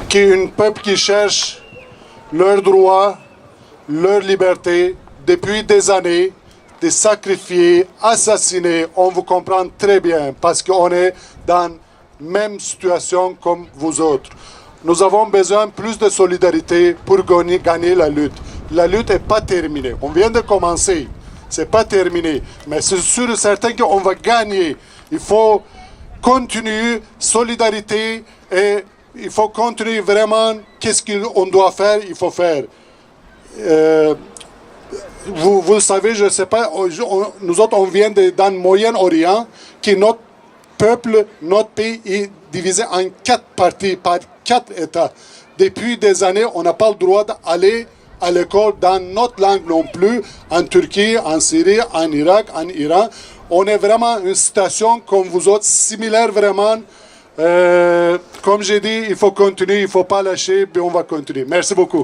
qui est un peuple qui cherche leurs droits, leur liberté depuis des années, de sacrifier, assassiner. On vous comprend très bien parce qu'on est dans la même situation comme vous autres. Nous avons besoin de plus de solidarité pour gagner la lutte. La lutte n'est pas terminée. On vient de commencer. Ce n'est pas terminé. Mais c'est sûr et certain qu'on va gagner. Il faut continuer solidarité et il faut continuer vraiment qu'est-ce qu'on doit faire, il faut faire. Vous le savez, je ne sais pas, nous autres on vient dans le Moyen-Orient, qui notre peuple, notre pays est divisé en 4 parties, par 4 États. Depuis des années, on n'a pas le droit d'aller à l'école dans notre langue non plus, en Turquie, en Syrie, en Irak, en Iran. On est vraiment une situation comme vous autres, similaire vraiment. Comme j'ai dit, il faut continuer, il ne faut pas lâcher, mais on va continuer. Merci beaucoup.